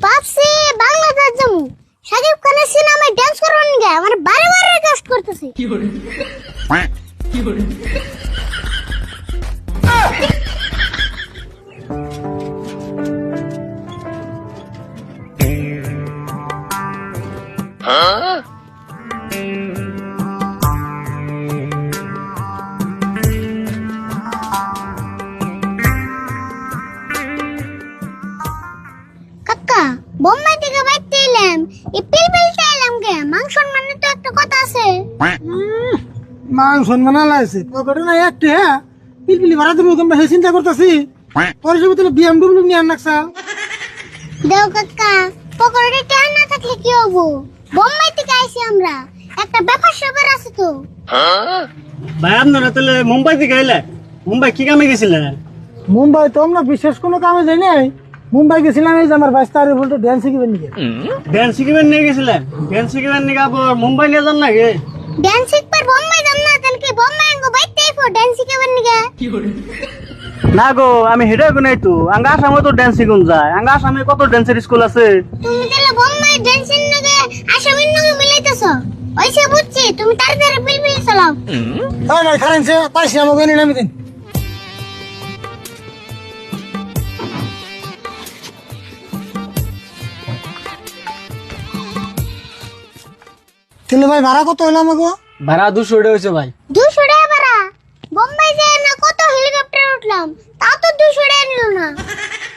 ভাবছি বাংলাদেশ যাবো, শাকিব খানের সিনেমায় ডান্স করবেন গে, আমার বারে বারে রিকোয়েস্ট করতেছি। কাকা, বোম্বাই থেকে বাইতে এলাম, এই পিলপিলটা এলাম গে, মাংস মানে তো একটা কথা আছে। মাংস মানা লাগছে পকেটে না একটু। হ্যাঁ, পিলপিলি ভাড়া দেবো তোমরা সেই চিন্তা করতেছি। তোর হিসেবে তাহলে বিএমডব্লিউ নিয়ে আননাকছা। দেও কাকা, পকেটে টাকা না থাকলে কি হবো? বোম্বাই থেকে আইছি আমরা, একটা ব্যাপার স্যাপার আছে তো। ভাই আপনারা তাহলে মুম্বাই থেকে আইলে? মুম্বাই কি কামে গেছিলেন? মুম্বাই তো আমরা বিশেষ কোনো কামে যাই নাই। মুম্বাই গেছিলাম এই যে আমার বাইস্তা আর বলতে ড্যান্স শিখিবেন নাকি। ড্যান্স শিখিবেন নিয়ে গেছিলেন? ড্যান্স শিখিবেন নাকি আবার মুম্বাই নিয়ে যান নাকি? ডান্স শিখবার বোম্বাই যান না, তাহলে কি বোম্বাই আঙ্গো বাইতে আইবো ডান্স শিখাবেন নিগে? না গো, আমি হেডে গো নাই তো। আঙ্গা আসামে তো ড্যান্স শিখুন যায়। আঙ্গা আসামে কত ড্যান্সের স্কুল আছে। তুমি তাহলে বোম্বাই ডান্সের নিগে আসামের নিগে মিলাইতেছো। ওইসে বুঝছি, তুমি তাড়াতাড়ি পিলপিল চালাও। হ্যাঁ নাই কারেন্সে পাইছি আমাকে নিয়ে নামি দিন। তাহলে ভাই ভাড়া কত হইলো আমাকে? ভাড়া 200 হয়েছে ভাই। 200 টাকা ভাড়া? বোম্বাই যায় না কত হেলিকপ্টার উঠলাম, তাও তো 200 টাকা নিল না।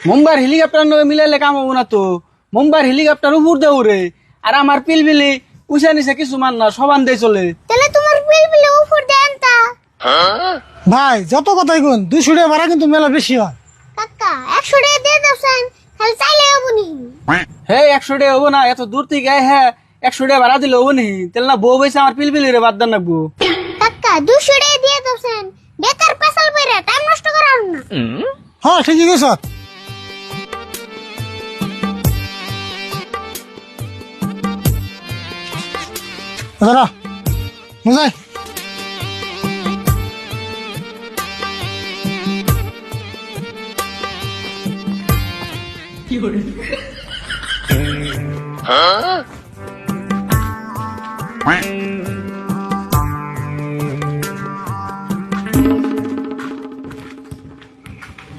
মুম্বাইয়ের হেলিকপ্টার নয় মিলাইলে কাম হবো না তো। মুম্বাইয়ের হেলিকপ্টার উপর দিয়ে উড়ে, আর আমার পিলপিলি উষা নিছে কিছুমান না, সবান দিয়ে চলে। তাহলে তোমার পিলপিলে উপর দেন তা। ভাই যত কথাই কোন 200 টাকা ভাড়া কিন্তু মেলা বেশি হয়। কাকা 100 টাকা দিয়ে দাওছেন, তাহলে চাইলে হবো নি? হে 100 টাকা হবো না? এত দূর থেকে হ্যাঁ 100 টাকা ভাড়া দিলে হবো নি? তাহলে না বউ বইছে আমার পিলপিলি রে বাদ দেন রাখবো। কাকা 200 টাকা দিয়ে দাওছেন, বেকার পেছাল পয়রা টাইম নষ্ট করার না। হ্যাঁ ঠিকই কইছ। দাদা বুঝাই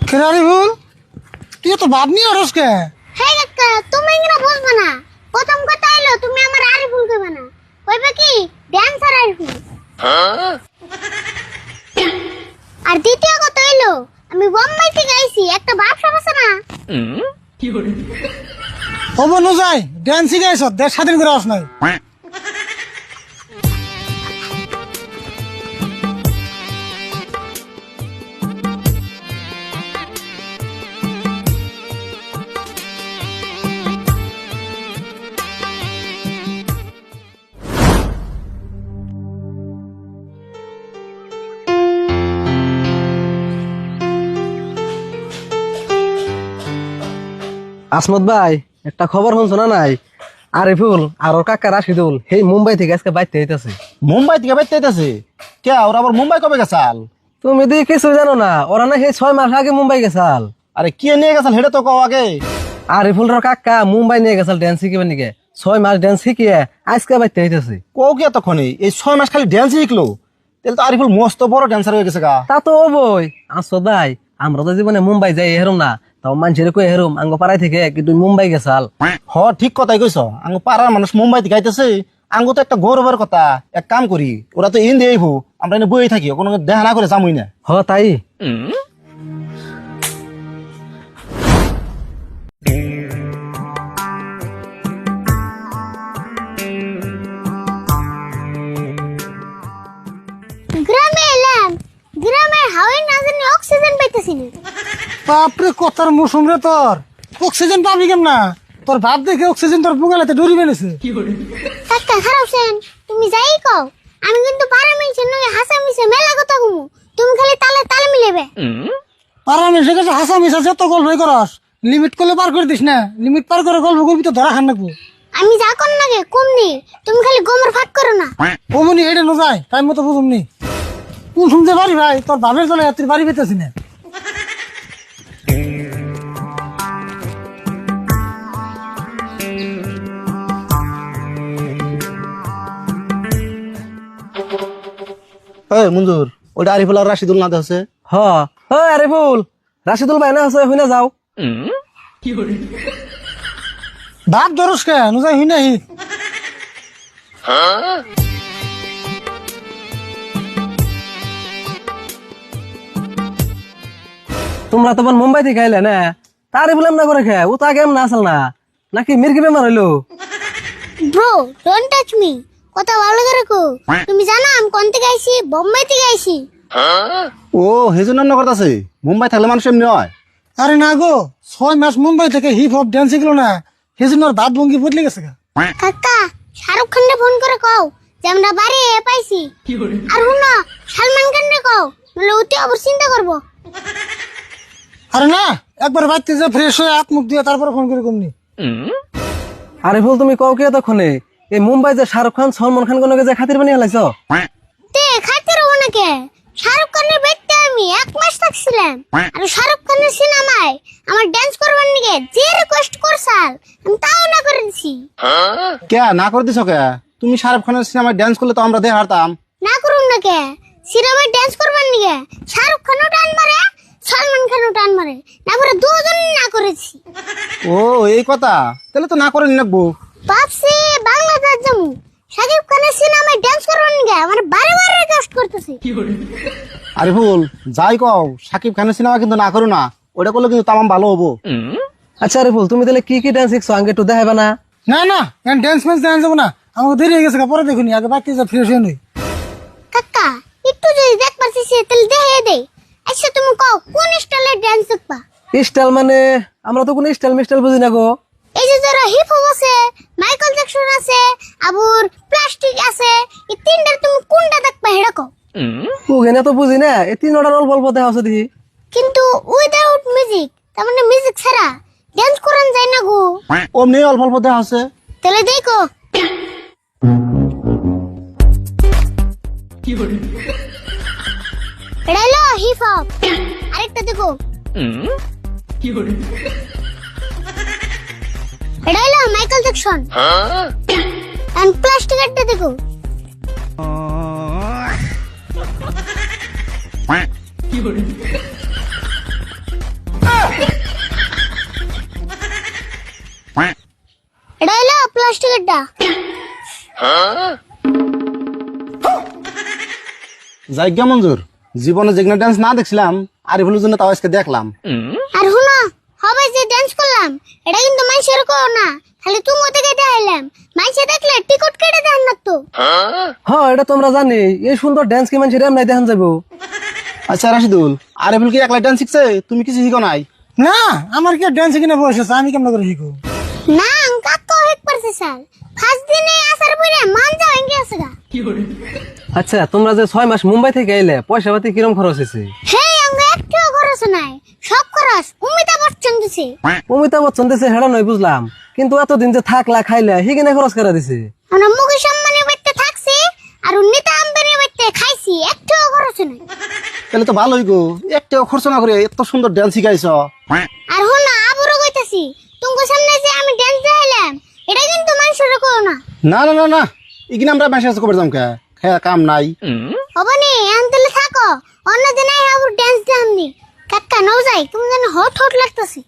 কেরারি ভুল তুই তো ভাব নিয়ে ওরস কে? হে কাকা, তুমি এগুলা বুঝবে না। প্রথম কথা হইলো তুমি আমার আরিফুল কইবে না, কইবে কি ড্যান্সার আরিফুল। আর দ্বিতীয় কথা হইলো আমি বোম্বাই থেকে আইছি, একটা ব্যবসা আছে না। হবো নো যাই ড্যান্স শিখাইছ, দেড় স্বাধীন করে আস নাই। আসমত ভাই, একটা খবর শুনছো না নাই? আরিফুল আর ওর কাকা রাশিদুল সেই মুম্বাই থেকে আজকে বাইতে হইতাছে। মুম্বাই থেকে বাইতে আইতাছে কে? ওরা আবার মুম্বাই কবে গেছাল? তুমি দিয়ে কিছু জানো না? ওরা না সেই 6 মাস আগে মুম্বাই গেছাল। আরে কে নিয়ে গেছাল হেডে তো কও আগে। আরিফুল আর কাকা মুম্বাই নিয়ে গেছাল ড্যান্স শিখিবেন নিকে। 6 মাস ড্যান্স শিখিয়ে আজকে বাইতে হইতাছে। কও কি এতক্ষণে? এই 6 মাস খালি ড্যান্স শিখলো? তাহলে তো আরিফুল মস্ত বড় ড্যান্সার হয়ে গেছে গা। তা তো হবই। আসো ভাই, আমরা তো জীবনে মুম্বাই যাই হেরুম না, তাও মানুষের কই হেরুম আঙ্গ পাড়ায় থেকে কি তুই মুম্বাই গেছাল। হ ঠিক কথাই কইছ। আঙ্গ পাড়ার মানুষ মুম্বাই থেকে আইতাছে, আঙ্গ তো একটা গৌরবের কথা। এক কাম করি, ওরা তো ইন্ডিয়া আইবো, আমরা এনে বই থাকি, কোনো দেখা না করে যামই না। হ তাই। গ্রামে এলাম, গ্রামের হাওয়ায় না জানি অক্সিজেন পাইতেছি না। বাপরে কথার মৌসুম রে তোর, অক্সিজেন পাবি কেম না? তোর ভাব দেখে অক্সিজেন তোর বুগালাতে ডরি বেনেছে। কাকা খারাপছেন, তুমি যাই কও, আমি কিন্তু পাড়া মানুষের নগে হাসা মিশে মেলা কথা কমু, তুমি খালি তালে তালে মিলেবে। পাড়া মানুষের কাছে হাসা মিশা যত গল্পই করস, লিমিট করলে পার করে দিস না। লিমিট পার করে গল্প করবি তো ধরা খান নাকবো। আমি যা কর নাগে কম নেই, তুমি খালি গোমর ফাঁক করো না। অমনি হেঁটে নো যায়, টাইম মতো বুঝুমনি। কোন শুনতে পারি ভাই, তোর ভাবের জন্য তুই বাড়ি পেতেছি না। এই মঞ্জুর ওটা আরিফুল আর রাশিদুল না দেখছে হ আরে ফুল রাশিদুল ভাই না আছে হইনা যাও। বাপ দরস কে নুজাই হুই নাই তোমরা তখন মুম্বাই থেকে আইলে না তারে বললাম না করে খে ও তো আগে এমন আসল না নাকি মির্গি বেমার হইলো। ব্রো ডোন্ট টাচ মি, কথা ভালো করে কো। তুমি জানো আমি কোন থেকে আইছি? বোম্বাই থেকে আইছি। ও হেজন্য না করতেছে মুম্বাই থাকলে মানুষ এমনি হয়। আরে না গো 6 মাস মুম্বাই থেকে হিপ হপ ডান্স শিখলো না সেজন্য ওর ভাব ভঙ্গি বদলে গেছে গা। কাকা শাহরুখ খানকে ফোন করে কও যে আমরা বাড়ি পাইছি। আর হুনো সালমান খানকে কও, নলে অতি আবার চিন্তা করবো। আরে না একবার বাড়তে যে ফ্রেশ হয়ে হাত মুখ দিয়ে তারপরে ফোন করে কমনি। আরে ফুল তুমি কও কে তখনে এই মুম্বাই যে শাহরুখ খান সলমান খান কোন যে খাতির বানিয়ে লাইছো। তে খাইতে রবো নাকি? শাহরুখ খানের বেডতে আমি 1 মাস থাকছিলাম। আর শাহরুখ খানের সিনেমায় আমার ডান্স করবার নিকে যে রিকোয়েস্ট করছাল আমি তাও না করে দিছি। কে না করে দিছ কে? তুমি শাহরুখ খানের সিনেমায় ড্যান্স করলে তো আমরা দেখে হারতাম। না করুম না কে? সিনেমায় ডান্স করবার নিকে শাহরুখ খানও টান মারে, সলমান খানও টান মারে, না করে দুজন না করেছি। ও এই কথা, তাহলে তো না করে নিনাকবো। ভাবছি বাংলাদেশ যাবো, শাকিব খানের সিনেমায় ডান্স করবার নিকে আমার বারে বারে রিকোয়েস্ট করতেছি। আরিফুল যাই কও সাকিব খানের সিনেমা কিন্তু না করো না, ওটা করলে কিন্তু তামাম ভালো হবো। আচ্ছা আরে ফুল তুমি তাহলে কি কি ডান্স শিখছো আগে একটু দেখাবে না? না না এখন ড্যান্স ম্যান্স দেখা যাবো না, আমাকে দেরি হয়ে গেছে গা, পরে দেখুনি আগে বাড়তে যে ফ্রেশ হয়ে নই। কাকা একটু যদি দেখবার চাইছি তাহলে দেখে দে। আচ্ছা তুমি কও কোন স্টাইলের ডান্স দেখবা? স্টাইল মানে আমরা তো কোনো স্টাইল মিস্টাইল বুঝি না গো। এই যে যারা হিপ হপ আছে, মাইকেল জ্যাকসন আছে, আবার প্লাস্টিক আছে, এই তিনটার তুমি কোনটা দেখবা হেডা কও। ওখানে তো বুঝি না এই তিন অর্ডার অল্প অল্প দেখা হচ্ছে দেখি। কিন্তু উইদাউট মিউজিক, তার মানে মিউজিক ছাড়া ডান্স করান যায় না গো। অমনি অল্প অল্প দেখা আছে। তাহলে দেখো এটা হলো হিপ হপ। আরেকটা দেখো এটা হলো মাইকেল জ্যাকসন। এন্ড প্লাস্টিক একটা দেখো এটা হলো প্লাস্টিক একটা। জায়গা মঞ্জুর জীবনে যেগুলো ডান্স না দেখছিলাম আরিফুলের জন্য তাও আজকে দেখলাম। আর হুনো হবে যে ডান্স করলাম এটা কিন্তু মানুষের কো না, খালি তুমি থেকে দেখাইলাম। মানুষে দেখলে টিকট কেটে দেন না তো। হ্যাঁ এটা তোমরা জানি এই সুন্দর ডান্স কি মানুষের এমনি দেখান যাবো। আচ্ছা রাশিদুল আরিফুল কি একলা ডান্স শিখছে, তুমি কিছু শিখো নাই? না আমার কি ড্যান্স কিনে বয়স আছে, আমি কেমন করে শিখবো? না কাকা হেক পারছে স্যার, ফার্স্ট দিনে আসার পরে মান যাও এঙ্গে আছে গা। আচ্ছা তোমরা যে 6 মাস মুম্বাই থেকে আইলে পয়সা পাতি কিরম খরচ হয়েছে? হেই আঙ্গ একটু খরচ নাই, সব খরচ অমিতাভ বচ্চন দিছে। অমিতাভ বচ্চন দিছে হেডা নয় বুঝলাম, কিন্তু এতদিন যে থাকলা খাইলে হিগিনে খরচ করে দিছে। আমরা মুকেশ আম্বানির বাড়িতে থাকছি আর নীতা আম্বানির বাড়িতে খাইছি, একটু খরচ নাই। তাহলে তো ভালোই গো, একটা খরচ না করে এত সুন্দর ডান্স শিখাইছ। আর হুনা আবুরও কইতাছি তোমার সামনে যে আমি ডান্স দেখাইলাম এটা কিন্তু মানুষের কো না। না না না না এখানে আমরা মেসেজ করে যাম কে, খেয়া কাম নাই। হবনি আনতেলে থাকো, অন্য দিনে আবার ডান্স দেখামনি। কাকা নাও যাই, তুমি যেন হট হট লাগতাছি।